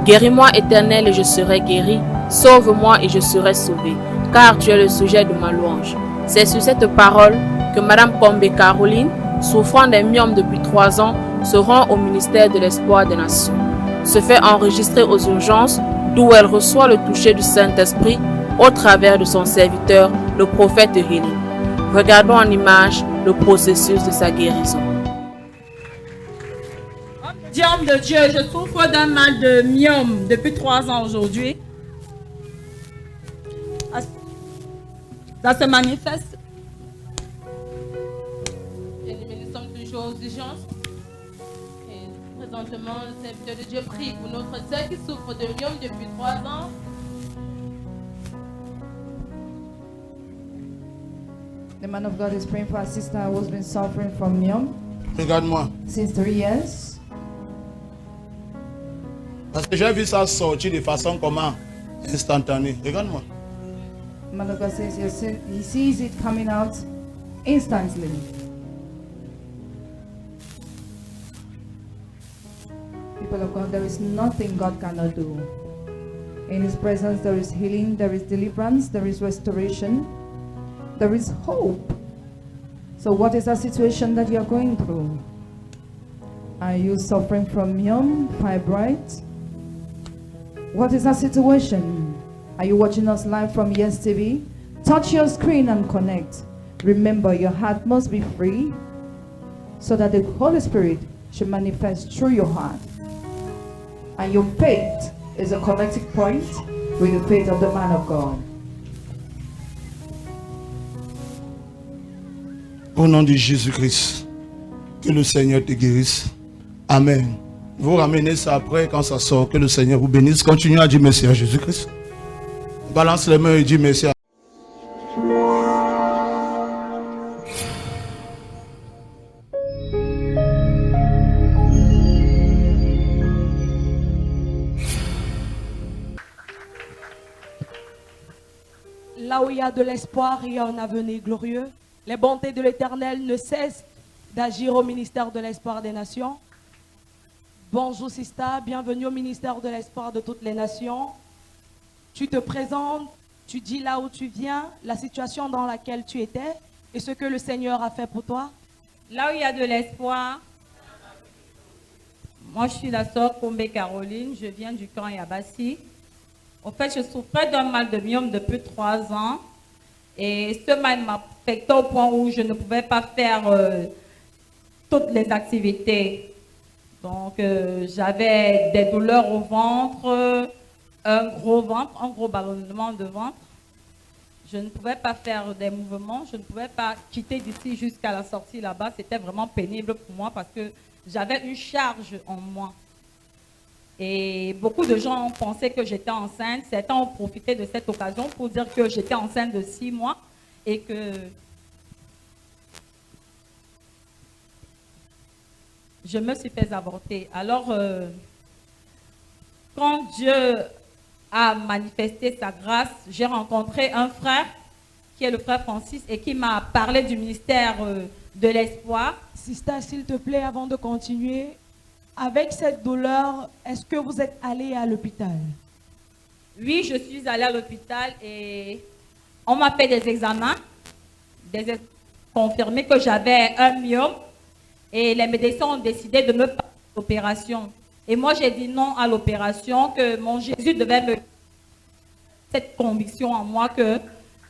Guéris-moi, Éternel, et je serai guéri. Sauve-moi et je serai sauvé, car tu es le sujet de ma louange. C'est sur cette parole que Madame Pombe Caroline, souffrant d'un myome depuis 3 ans, se rend au ministère de l'Espoir des Nations. Se fait enregistrer aux urgences, d'où elle reçoit le toucher du Saint-Esprit au travers de son serviteur, le prophète Élie. Regardons en image le processus de sa guérison. Homme de Dieu, je souffre d'un mal de myome depuis 3 ans aujourd'hui. Ça se manifeste. Nous sommes toujours aux urgences. Et présentement, le serviteur de Dieu prie pour notre sœur qui souffre de myome depuis 3 ans. The man of God is praying for a sister who has been suffering from myome. Regarde-moi. Since 3 years. Parce que j'ai vu ça sortir de façon comment? Instantanée. Regarde-moi. The man of God says he sees it coming out instantly. People of God, there is nothing God cannot do. In His presence there is healing, there is deliverance, there is restoration, there is hope. So what is the situation that you are going through? Are you suffering from myome, fibroids? What is the situation? Are you watching us live from Yes TV? Touch your screen and connect. Remember, your heart must be free so that the Holy Spirit should manifest through your heart. And your faith is a connecting point with the faith of the man of God. Au nom de Jésus-Christ, que le Seigneur te guérisse. Amen. Vous ramenez ça après quand ça sort. Que le Seigneur vous bénisse. Continuez à dire merci à Jésus-Christ. Balance les mains et dis merci à Là où il y a de l'espoir, il y a un avenir glorieux. Les bontés de l'Éternel ne cessent d'agir au ministère de l'Espoir des Nations. Bonjour Sista, bienvenue au ministère de l'Espoir de toutes les nations. Tu te présentes, tu dis là où tu viens, la situation dans laquelle tu étais et ce que le Seigneur a fait pour toi. Là où il y a de l'espoir, moi je suis la sœur Pombe Caroline, je viens du camp Yabassi. En fait, je souffrais d'un mal de myome depuis 3 ans et ce mal m'affectait au point où je ne pouvais pas faire toutes les activités. Donc, j'avais des douleurs au ventre, un gros ballonnement de ventre. Je ne pouvais pas faire des mouvements, je ne pouvais pas quitter d'ici jusqu'à la sortie là-bas. C'était vraiment pénible pour moi parce que j'avais une charge en moi. Et beaucoup de gens ont pensé que j'étais enceinte. Certains ont profité de cette occasion pour dire que j'étais enceinte de 6 mois et que je me suis fait avorter. Alors, quand Dieu a manifesté sa grâce, j'ai rencontré un frère, qui est le frère Francis, et qui m'a parlé du ministère de l'espoir. Sista, s'il te plaît, avant de continuer, avec cette douleur, est-ce que vous êtes allé à l'hôpital? Oui, je suis allée à l'hôpital et on m'a fait des examens, confirmé que j'avais un myome. Et les médecins ont décidé de me faire l'opération. Et moi, j'ai dit non à l'opération, que mon Jésus devait me... Cette conviction en moi que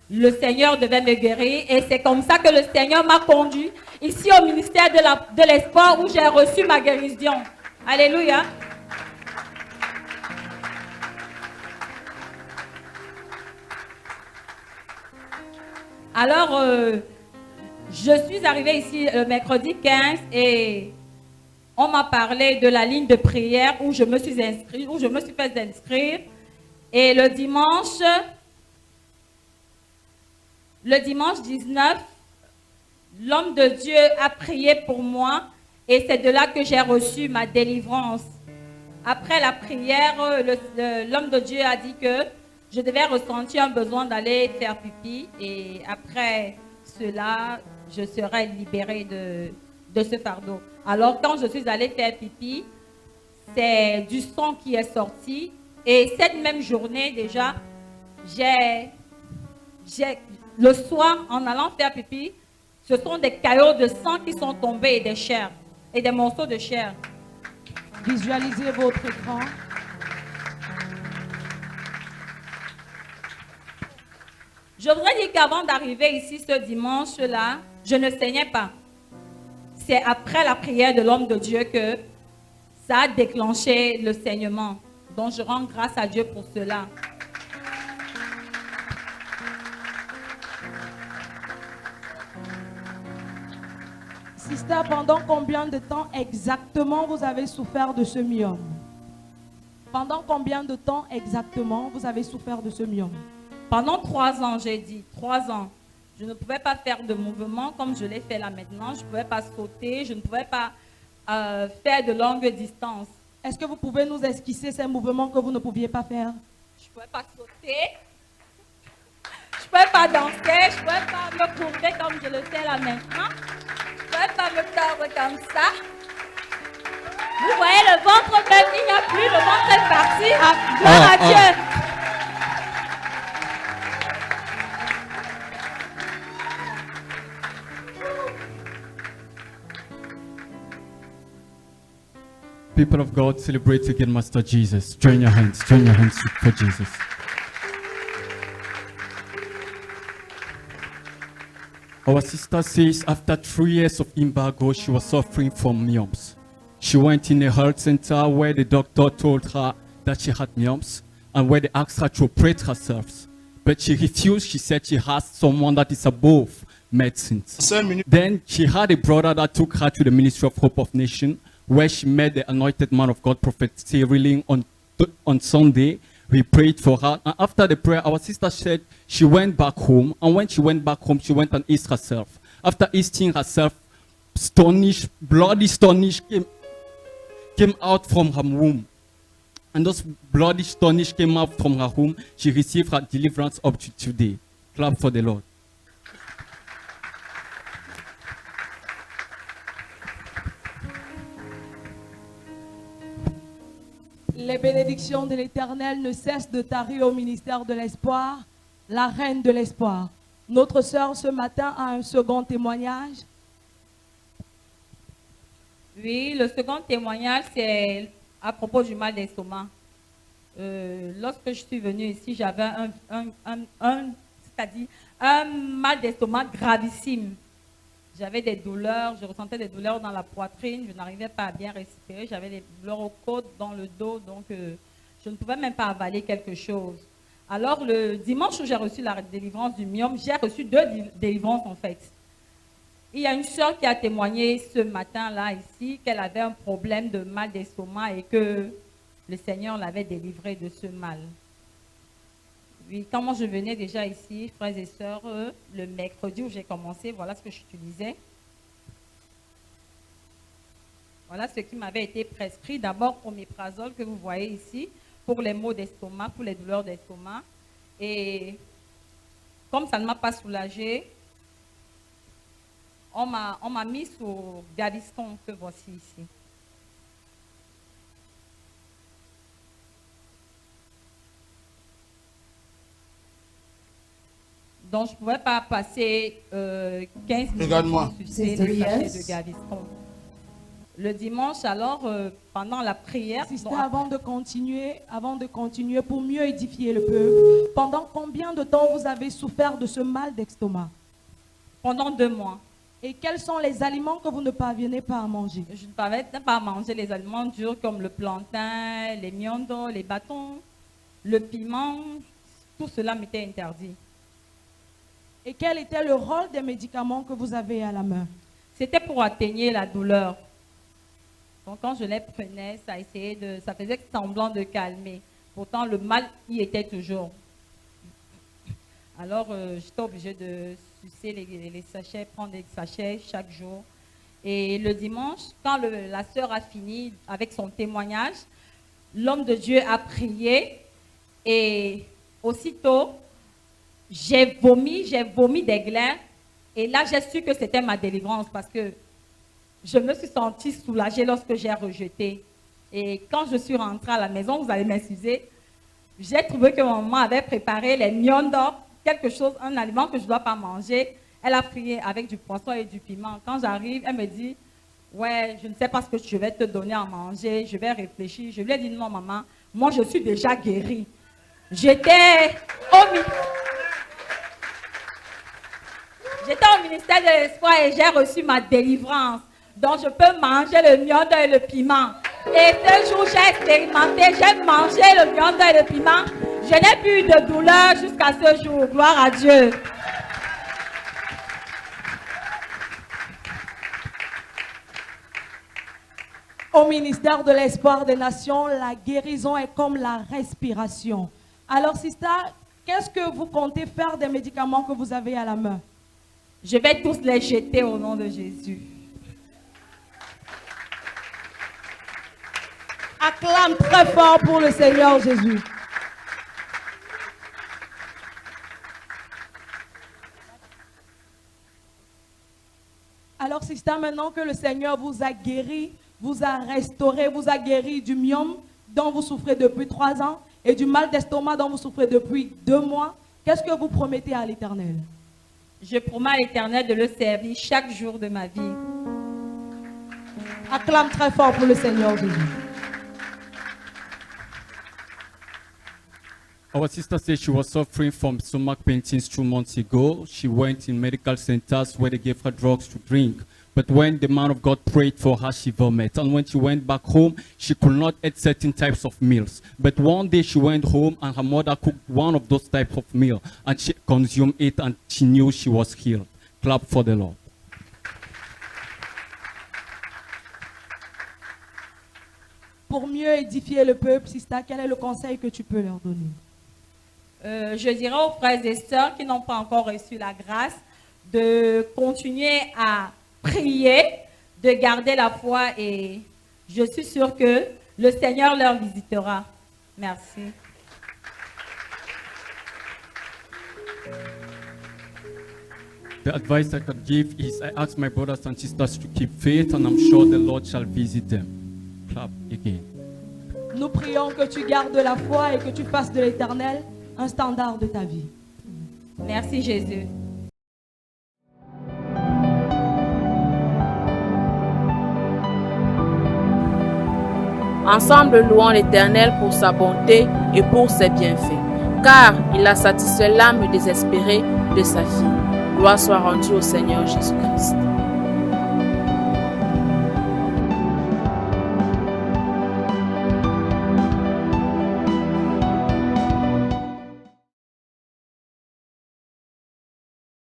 le Seigneur devait me guérir. Et c'est comme ça que le Seigneur m'a conduit ici au ministère de l'espoir où j'ai reçu ma guérison. Alléluia. Alors, je suis arrivée ici le mercredi 15 et on m'a parlé de la ligne de prière où je me suis inscrite, où je me suis fait inscrire. Et le dimanche 19, l'homme de Dieu a prié pour moi et c'est de là que j'ai reçu ma délivrance. Après la prière, l'homme de Dieu a dit que je devais ressentir un besoin d'aller faire pipi et après cela, je serai libérée de ce fardeau. Alors quand je suis allée faire pipi, c'est du sang qui est sorti. Et cette même journée déjà, le soir, en allant faire pipi, ce sont des caillots de sang qui sont tombés et des chairs, et des morceaux de chair. Visualisez votre écran. Je voudrais dire qu'avant d'arriver ici ce dimanche-là, je ne saignais pas. C'est après la prière de l'homme de Dieu que ça a déclenché le saignement. Donc je rends grâce à Dieu pour cela. Sister, pendant combien de temps exactement vous avez souffert de ce myome? Pendant combien de temps exactement vous avez souffert de ce myome? Pendant 3 ans, j'ai dit, 3 ans. Je ne pouvais pas faire de mouvement comme je l'ai fait là maintenant. Je ne pouvais pas sauter, je ne pouvais pas faire de longues distances. Est-ce que vous pouvez nous esquisser ces mouvements que vous ne pouviez pas faire? Je ne pouvais pas sauter, je ne pouvais pas danser, je ne pouvais pas me courber comme je le fais là maintenant. Je ne pouvais pas me tordre comme ça. Vous voyez le ventre même, il n'y a plus, le ventre est parti. Gloire à Dieu. People of God, celebrate again Master Jesus. Join your hands for Jesus. Our sister says after 3 years of embargo, she was suffering from myomes. She went in a health center where the doctor told her that she had myomes and where they asked her to operate herself. But she refused. She said she has someone that is above medicines. 5 minutes. Then she had a brother that took her to the Ministry of Hope of Nation, where she met the anointed man of God, Prophet Cyril, on Sunday. We prayed for her. And after the prayer, our sister said she went back home. And when she went back home, she went and eased herself. After easing herself, bloody stonish came out from her womb. And those bloody stonish came out from her womb. She received her deliverance up to today. Clap for the Lord. Les bénédictions de l'Éternel ne cessent de tarir au ministère de l'Espoir, la reine de l'Espoir. Notre sœur ce matin a un second témoignage. Oui, le second témoignage, c'est à propos du mal d'estomac. Lorsque je suis venue ici, j'avais c'est-à-dire un mal d'estomac gravissime. J'avais des douleurs, je ressentais des douleurs dans la poitrine, je n'arrivais pas à bien respirer, j'avais des douleurs aux côtes, dans le dos, donc je ne pouvais même pas avaler quelque chose. Alors le dimanche où j'ai reçu la délivrance du myome, j'ai reçu 2 délivrances en fait. Il y a une soeur qui a témoigné ce matin-là ici qu'elle avait un problème de mal d'estomac et que le Seigneur l'avait délivrée de ce mal. Oui, quand je venais déjà ici, frères et sœurs, le mercredi où j'ai commencé, voilà ce que j'utilisais. Voilà ce qui m'avait été prescrit. D'abord, oméprazole que vous voyez ici, pour les maux d'estomac, pour les douleurs d'estomac. Et comme ça ne m'a pas soulagée, on m'a mis sur Gaviscon que voici ici. Donc, je ne pouvais pas passer 15 minutes Regarde-moi. pour sucer le sachet de Gaviscon. Le dimanche, alors, pendant la prière... Sister, avant de continuer, pour mieux édifier le peuple, pendant combien de temps vous avez souffert de ce mal d'estomac? Pendant 2 mois. Et quels sont les aliments que vous ne parvenez pas à manger? Je ne parvenais pas à manger les aliments durs comme le plantain, les miondos, les bâtons, le piment. Tout cela m'était interdit. Et quel était le rôle des médicaments que vous avez à la main? C'était pour atténuer la douleur. Donc quand je les prenais, ça faisait semblant de calmer. Pourtant, le mal y était toujours. Alors, j'étais obligée de sucer les sachets, prendre des sachets chaque jour. Et le dimanche, quand la sœur a fini avec son témoignage, l'homme de Dieu a prié et aussitôt, j'ai vomi des glaires. Et là, j'ai su que c'était ma délivrance parce que je me suis sentie soulagée lorsque j'ai rejeté. Et quand je suis rentrée à la maison, vous allez m'excuser, j'ai trouvé que maman avait préparé les miondo, quelque chose, un aliment que je ne dois pas manger. Elle a frié avec du poisson et du piment. Quand j'arrive, elle me dit, ouais, je ne sais pas ce que je vais te donner à manger, je vais réfléchir. Je lui ai dit, non maman, moi je suis déjà guérie. J'étais au ministère de l'Espoir et j'ai reçu ma délivrance. Donc je peux manger le miondo et le piment. Et ce jour, j'ai expérimenté, j'ai mangé le miondo et le piment. Je n'ai plus de douleur jusqu'à ce jour. Gloire à Dieu. Au ministère de l'Espoir des Nations, la guérison est comme la respiration. Alors, Sista, qu'est-ce que vous comptez faire des médicaments que vous avez à la main? Je vais tous les jeter au nom de Jésus. Acclame très fort pour le Seigneur Jésus. Alors, Sista, maintenant que le Seigneur vous a guéri, vous a restauré, vous a guéri du myome dont vous souffrez depuis 3 ans et du mal d'estomac dont vous souffrez depuis 2 mois, qu'est-ce que vous promettez à l'Éternel? Je promets à l'Éternel de le servir chaque jour de ma vie. Acclame très fort pour le Seigneur Jésus. Our sister said she was suffering from stomach pain since 2 months ago. She went in medical centers where they gave her drugs to drink. But when the man of God prayed for her, she vomited. And when she went back home, she could not eat certain types of meals. But one day she went home and her mother cooked one of those types of meals. And she consumed it and she knew she was healed. Clap for the Lord. Pour mieux édifier le peuple, Sista, quel est le conseil que tu peux leur donner? Je dirais aux frères et sœurs qui n'ont pas encore reçu la grâce de continuer à prier, de garder la foi et je suis sûre que le Seigneur leur visitera. Merci. The advice I could give is I ask my brothers and sisters to keep faith and I'm sure the Lord shall visit them. Clap again. Nous prions que tu gardes la foi et que tu fasses de l'Éternel un standard de ta vie. Merci Jésus. Ensemble, louons l'Éternel pour sa bonté et pour ses bienfaits, car il a satisfait l'âme désespérée de sa fille. Gloire soit rendue au Seigneur Jésus-Christ.